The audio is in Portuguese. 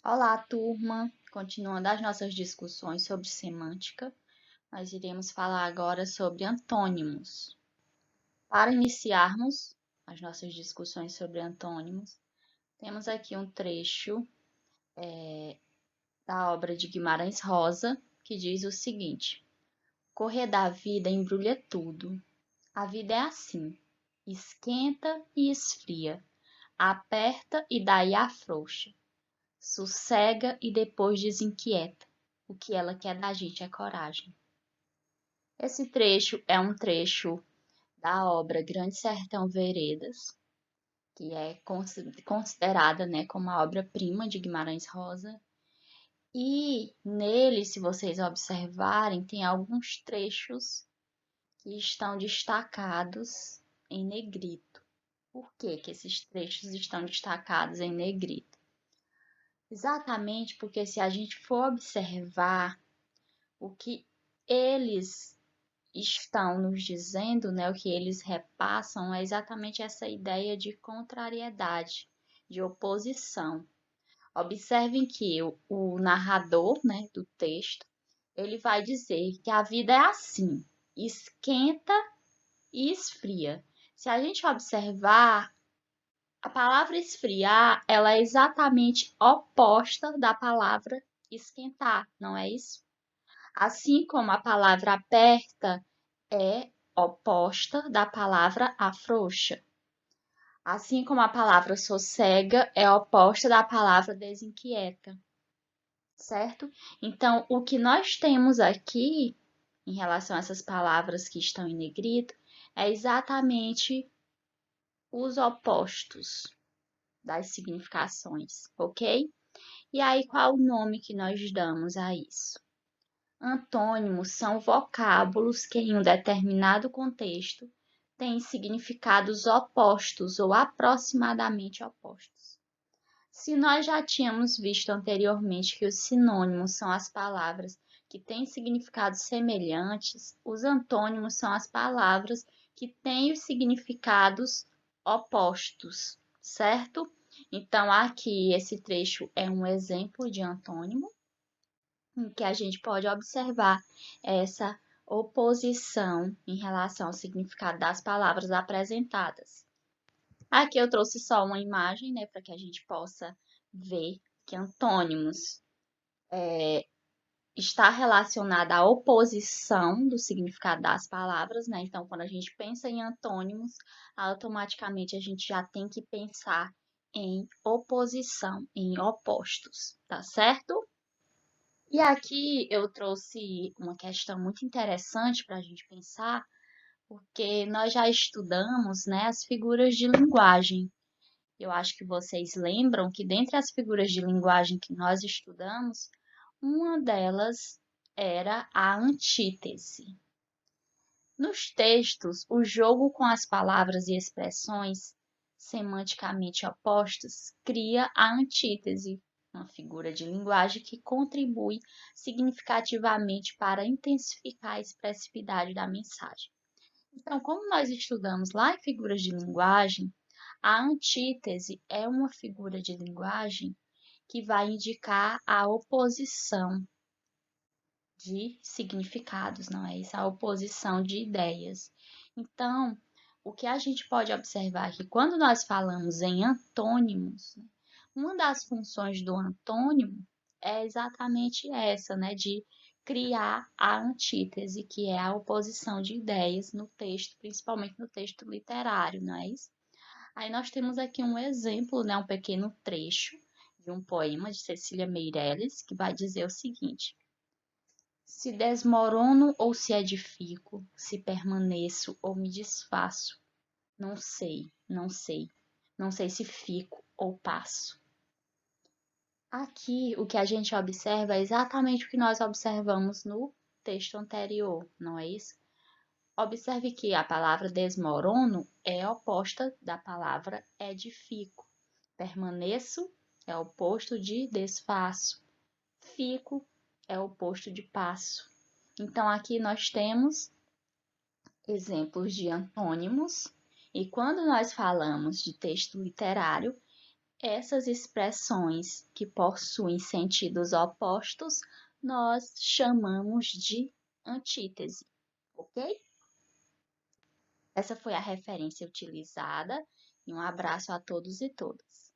Olá, turma! Continuando as nossas discussões sobre semântica, nós iremos falar agora sobre antônimos. Para iniciarmos as nossas discussões sobre antônimos, temos aqui um trecho da obra de Guimarães Rosa, que diz o seguinte: correr da vida embrulha tudo. A vida é assim, esquenta e esfria, aperta e daí afrouxa. Sossega e depois desinquieta. O que ela quer da gente é coragem. Esse trecho é um trecho da obra Grande Sertão Veredas, que é considerada, né, como a obra-prima de Guimarães Rosa. E nele, se vocês observarem, tem alguns trechos que estão destacados em negrito. Por que que esses trechos estão destacados em negrito? Exatamente porque se a gente for observar o que eles estão nos dizendo, né, o que eles repassam é exatamente essa ideia de contrariedade, de oposição. Observem que o narrador, né, do texto, ele vai dizer que a vida é assim, esquenta e esfria. Se a gente observar, a palavra esfriar, ela é exatamente oposta da palavra esquentar, não é isso? Assim como a palavra aperta é oposta da palavra afrouxa. Assim como a palavra sossega é oposta da palavra desinquieta, certo? Então, o que nós temos aqui em relação a essas palavras que estão em negrito é exatamente os opostos das significações, ok? E aí, qual o nome que nós damos a isso? Antônimos são vocábulos que, em um determinado contexto, têm significados opostos ou aproximadamente opostos. Se nós já tínhamos visto anteriormente que os sinônimos são as palavras que têm significados semelhantes, os antônimos são as palavras que têm os significados opostos, certo? Então, aqui esse trecho é um exemplo de antônimo em que a gente pode observar essa oposição em relação ao significado das palavras apresentadas. Aqui eu trouxe só uma imagem, né, para que a gente possa ver que antônimos está relacionada à oposição do significado das palavras, né? Então, quando a gente pensa em antônimos, automaticamente a gente já tem que pensar em oposição, em opostos, tá certo? E aqui eu trouxe uma questão muito interessante para a gente pensar, porque nós já estudamos, né, as figuras de linguagem. Eu acho que vocês lembram que dentre as figuras de linguagem que nós estudamos, uma delas era a antítese. Nos textos, o jogo com as palavras e expressões semanticamente opostas cria a antítese, uma figura de linguagem que contribui significativamente para intensificar a expressividade da mensagem. Então, como nós estudamos lá em figuras de linguagem, a antítese é uma figura de linguagem que vai indicar a oposição de significados, não é isso? A oposição de ideias. Então, o que a gente pode observar é que quando nós falamos em antônimos, uma das funções do antônimo é exatamente essa, né, de criar a antítese, que é a oposição de ideias no texto, principalmente no texto literário, não é isso? Aí nós temos aqui um exemplo, né, um pequeno trecho de um poema de Cecília Meirelles, que vai dizer o seguinte: se desmorono ou se edifico, se permaneço ou me desfaço, não sei, não sei, não sei se fico ou passo. Aqui, o que a gente observa é exatamente o que nós observamos no texto anterior, não é isso? Observe que a palavra desmorono é oposta da palavra edifico. Permaneço é o oposto de desfaço. Fico é o oposto de passo. Então, aqui nós temos exemplos de antônimos, e quando nós falamos de texto literário, Essas expressões que possuem sentidos opostos, nós chamamos de antítese, ok? Essa foi a referência utilizada e um abraço a todos e todas.